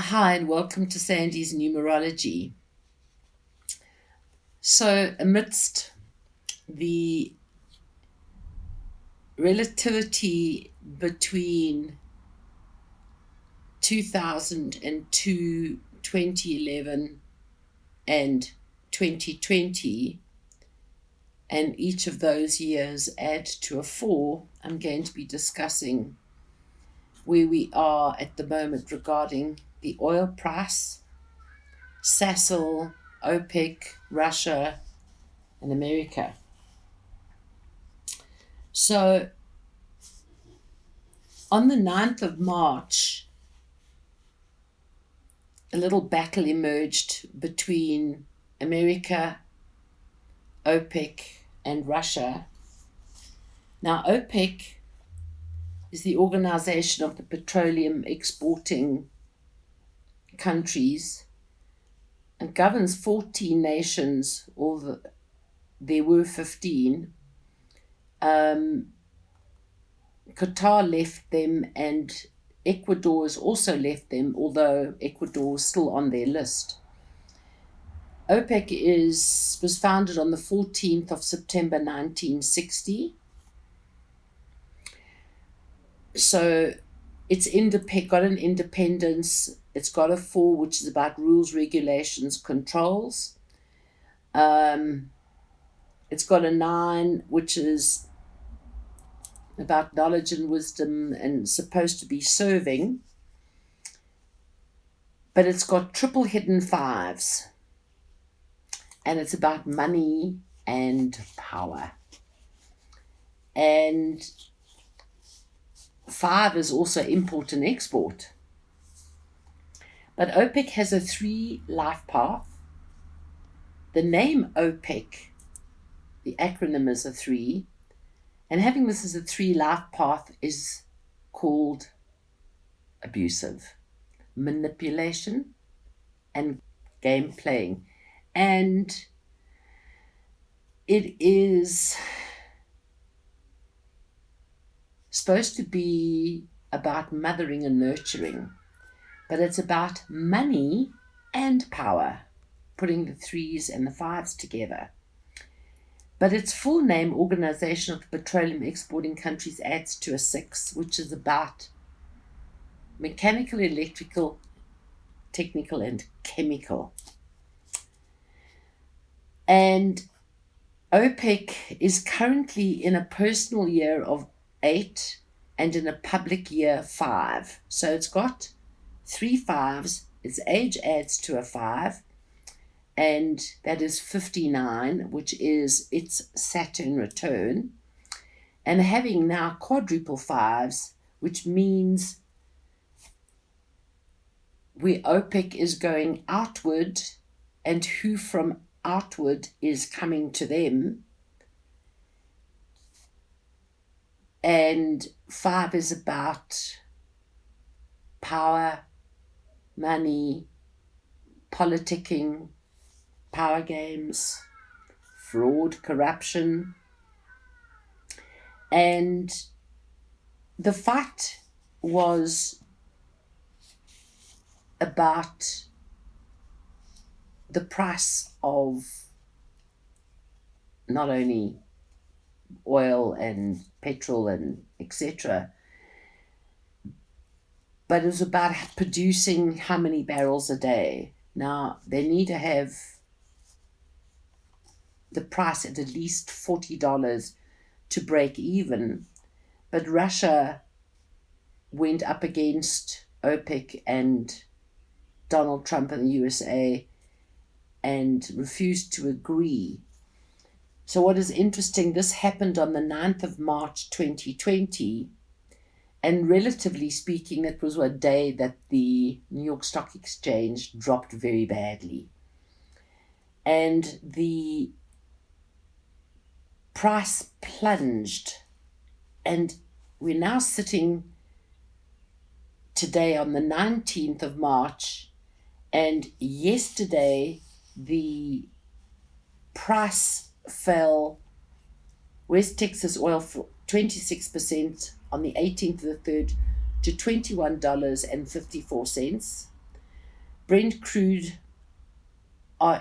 Hi, and welcome to Sandy's Numerology. So, amidst the relativity between 2002, 2011, and 2020, and each of those years add to a four, I'm going to be discussing where we are at the moment regarding the oil price, Sasol, OPEC, Russia, and America. So, on the 9th of March, a little battle emerged between America, OPEC, and Russia. Now, OPEC is the organization of the petroleum exporting countries and governs 14 nations, there were 15. Qatar left them, and Ecuador has also left them, although Ecuador is still on their list. OPEC was founded on the 14th of September 1960. So it's got an independence. It's got a 4, which is about rules, regulations, controls. It's got a 9, which is about knowledge and wisdom and supposed to be serving. But it's got triple hidden 5s. And it's about money and power. And 5 is also import and export. But OPEC has a 3 life path. The name OPEC, the acronym is a 3. And having this as a 3 life path is called abusive, manipulation, and game playing. And it is supposed to be about mothering and nurturing, but it's about money and power, putting the 3s and the 5s together. But its full name, Organization of the Petroleum Exporting Countries, adds to a 6, which is about mechanical, electrical, technical, and chemical. And OPEC is currently in a personal year of 8 and in a public year 5. So it's got 3 5s. Its age adds to a 5. And that is 59, which is its Saturn return. And having now quadruple 5s, which means where OPEC is going outward and who from outward is coming to them. And 5 is about power, money, politicking, power games, fraud, corruption. And the fight was about the price of not only oil and petrol and etc., but it was about producing how many barrels a day. Now, they need to have the price at least $40 to break even. But Russia went up against OPEC and Donald Trump and the USA and refused to agree. So what is interesting, this happened on the 9th of March 2020. And relatively speaking, it was a day that the New York Stock Exchange dropped very badly. And the price plunged. And we're now sitting today on the 19th of March. And yesterday, the price fell. West Texas oil for 26% on the 18th of the 3rd to $21.54. Brent crude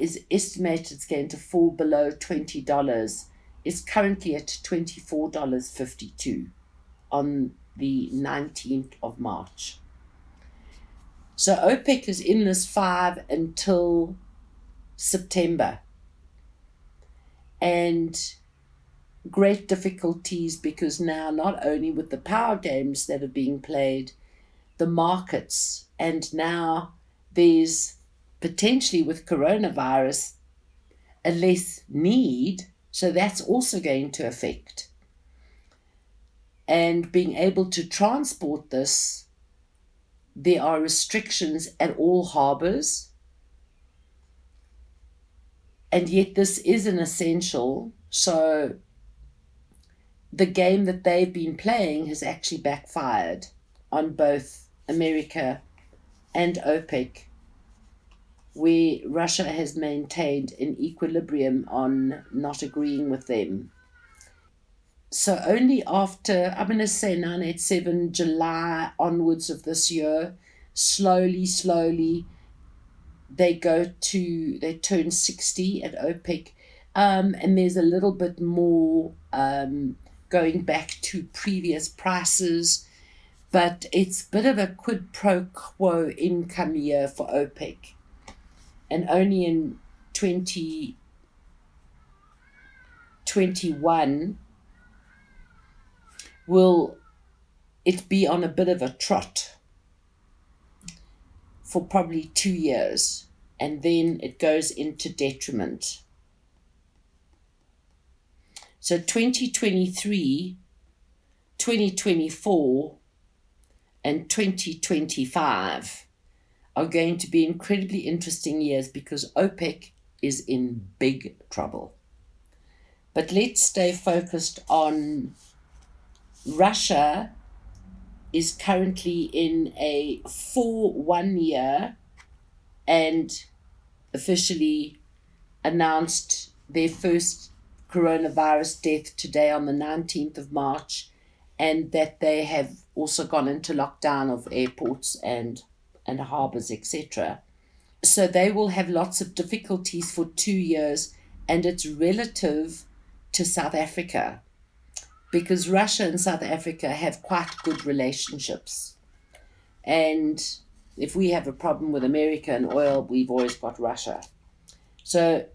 is estimated it's going to fall below $20. It's currently at $24.52 on the 19th of March. So OPEC is in this 5 until September. And great difficulties, because now not only with the power games that are being played, the markets, and now there's potentially with coronavirus a less need, so that's also going to affect. And being able to transport this, there are restrictions at all harbors, and yet this is an essential. So the game that they've been playing has actually backfired on both America and OPEC, where Russia has maintained an equilibrium on not agreeing with them. So only after, I'm going to say 987, July onwards of this year, slowly, they turn 60 at OPEC, and there's a little bit more going back to previous prices, but it's a bit of a quid pro quo income year for OPEC. And only in 2021 will it be on a bit of a trot for probably 2 years, and then it goes into detriment. So 2023, 2024, and 2025 are going to be incredibly interesting years, because OPEC is in big trouble. But let's stay focused on Russia. Is currently in a 4-1 year and officially announced their first coronavirus death today on the 19th of March, and that they have also gone into lockdown of airports and harbors, etc. So they will have lots of difficulties for 2 years, and it's relative to South Africa, because Russia and South Africa have quite good relationships. And if we have a problem with America and oil, we've always got Russia. So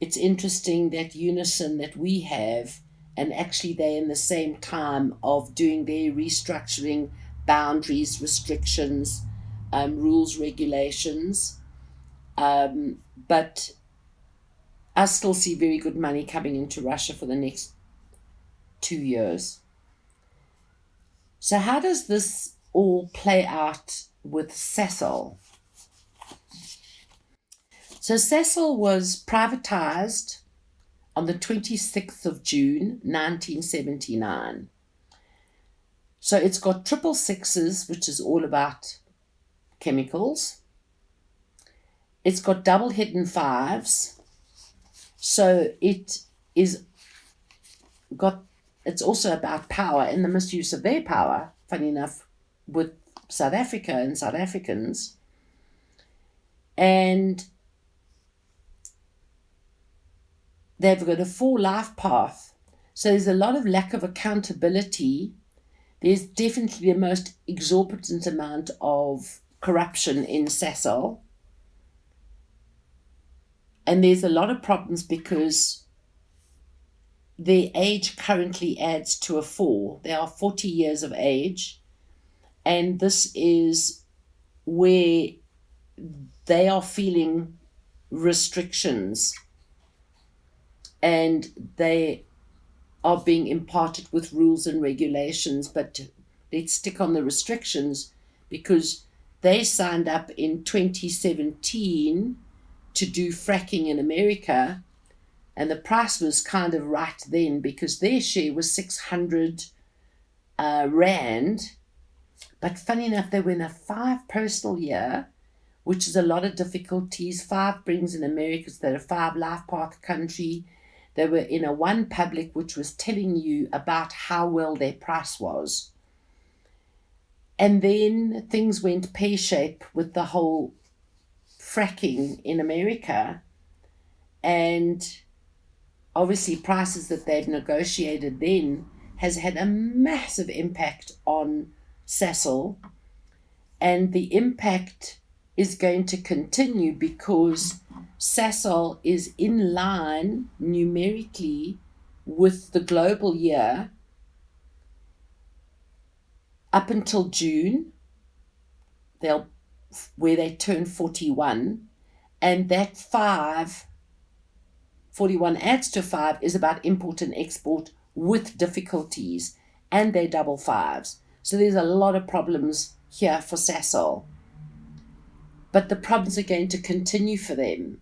it's interesting that unison that we have, and actually they're in the same time of doing their restructuring, boundaries, restrictions, rules, regulations. But I still see very good money coming into Russia for the next 2 years. So how does this all play out with Sasol? So Sasol was privatized on the 26th of June, 1979. So it's got 666s, which is all about chemicals. It's got double hidden fives. So it's also about power and the misuse of their power, funny enough, with South Africa and South Africans. And they've got a 4-life path. So there's a lot of lack of accountability. There's definitely the most exorbitant amount of corruption in Sasol. And there's a lot of problems because their age currently adds to a 4. They are 40 years of age. And this is where they are feeling restrictions. And they are being imparted with rules and regulations. But let's stick on the restrictions, because they signed up in 2017 to do fracking in America. And the price was kind of right then, because their share was 600 Rand. But funny enough, they were in a 5 personal year, which is a lot of difficulties. 5 brings in America, so they're a 5 life path country. They were in a 1 public, which was telling you about how well their price was. And then things went pear-shaped with the whole fracking in America, and obviously prices that they've negotiated then has had a massive impact on Sasol, and the impact is going to continue because Sasol is in line numerically with the global year up until June, where they turn 41, and that 41 adds to 5 is about import and export with difficulties, and they're double fives. So there's a lot of problems here for Sasol. But the problems are going to continue for them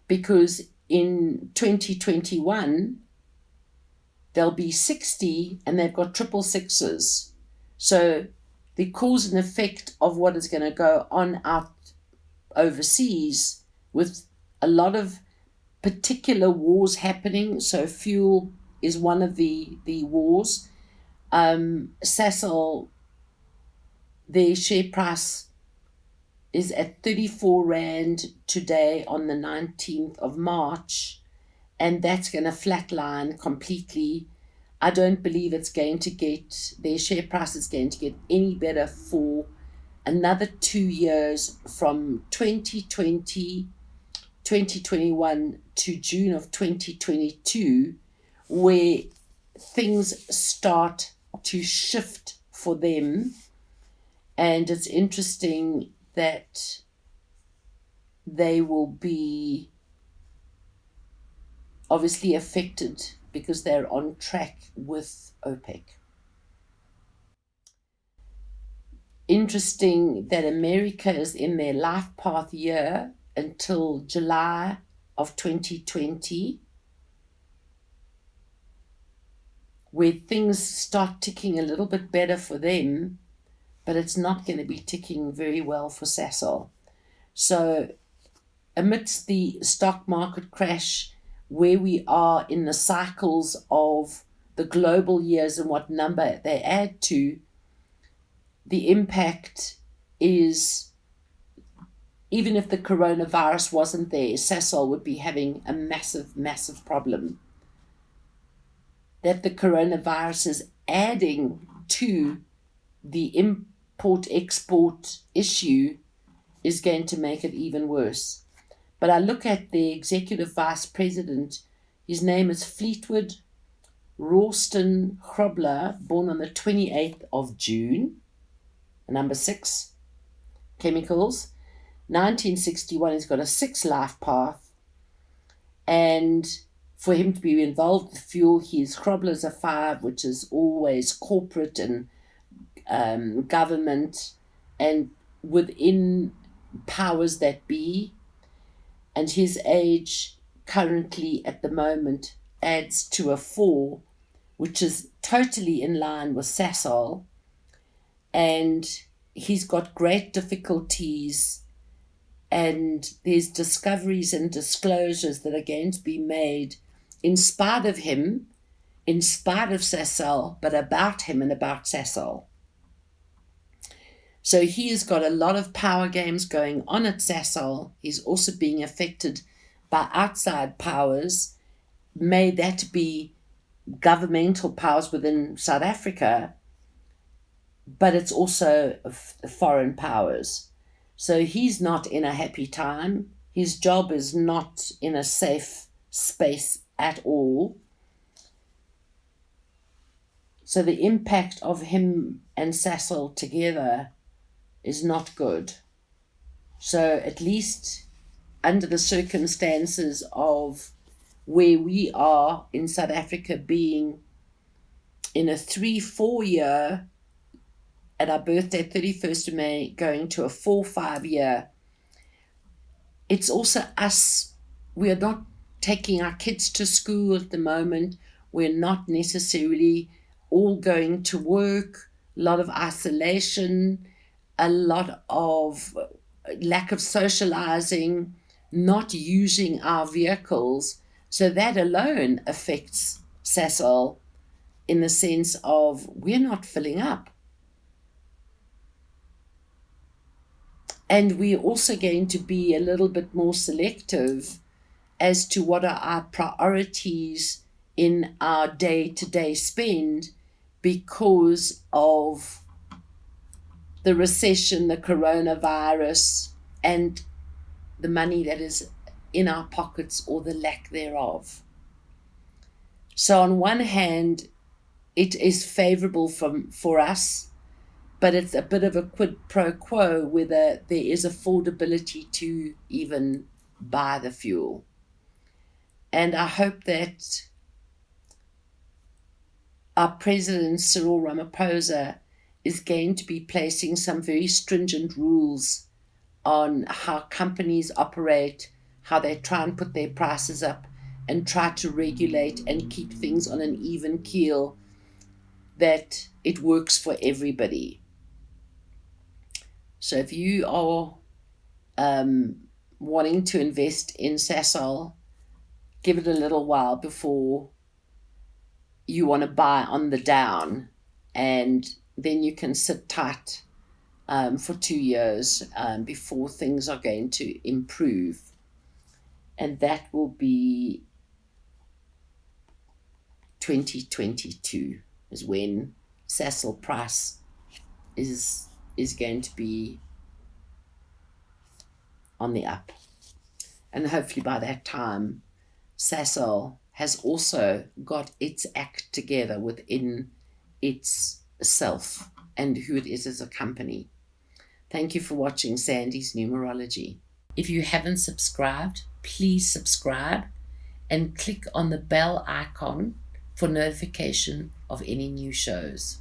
because in 2021, they'll be 60 and they've got triple sixes. So the cause and effect of what is going to go on out overseas with a lot of particular wars happening. So fuel is one of the wars. Sasol, their share price is at 34 Rand today on the 19th of March, and that's going to flatline completely. I don't believe it's going to get, their share price is going to get any better for another 2 years, from 2021 to June of 2022, where things start to shift for them. And it's interesting that they will be obviously affected because they're on track with OPEC. Interesting that America is in their life path year until July of 2020, where things start ticking a little bit better for them, but it's not going to be ticking very well for Sasol. So amidst the stock market crash, where we are in the cycles of the global years and what number they add to, the impact is, even if the coronavirus wasn't there, Sasol would be having a massive, massive problem. That the coronavirus is adding to the import-export issue is going to make it even worse. But I look at the executive vice president, his name is Fleetwood Rawston Grobler, born on the 28th of June, number 6, chemicals. 1961, he's got a 6 life path. And for him to be involved with fuel, his Grobler's a 5, which is always corporate and government and within powers that be. And his age currently at the moment adds to a 4, which is totally in line with Sasol. And he's got great difficulties, and there's discoveries and disclosures that are going to be made in spite of him, in spite of Sasol, but about him and about Sasol. So he has got a lot of power games going on at Sasol. He's also being affected by outside powers. May that be governmental powers within South Africa, but it's also foreign powers. So he's not in a happy time. His job is not in a safe space at all. So the impact of him and Sasol together is not good. So at least under the circumstances of where we are in South Africa, being in a 3-4 year, at our birthday, 31st of May, going to a 4-5 year, it's also us. We are not taking our kids to school at the moment. We're not necessarily all going to work. A lot of isolation, a lot of lack of socializing, not using our vehicles. So that alone affects Sasol in the sense of we're not filling up. And we're also going to be a little bit more selective as to what are our priorities in our day-to-day spend because of the recession, the coronavirus, and the money that is in our pockets or the lack thereof. So on one hand, it is favorable for us, but it's a bit of a quid pro quo whether there is affordability to even buy the fuel. And I hope that our President Cyril Ramaphosa is going to be placing some very stringent rules on how companies operate, how they try and put their prices up and try to regulate and keep things on an even keel, that it works for everybody. So if you are wanting to invest in Sasol, give it a little while before you want to buy on the down, and then you can sit tight for 2 years before things are going to improve. And that will be 2022 is when Sasol price is going to be on the up. And hopefully by that time, Sasol has also got its act together within its self and who it is as a company. Thank you for watching Sandy's Numerology. If you haven't subscribed, please subscribe and click on the bell icon for notification of any new shows.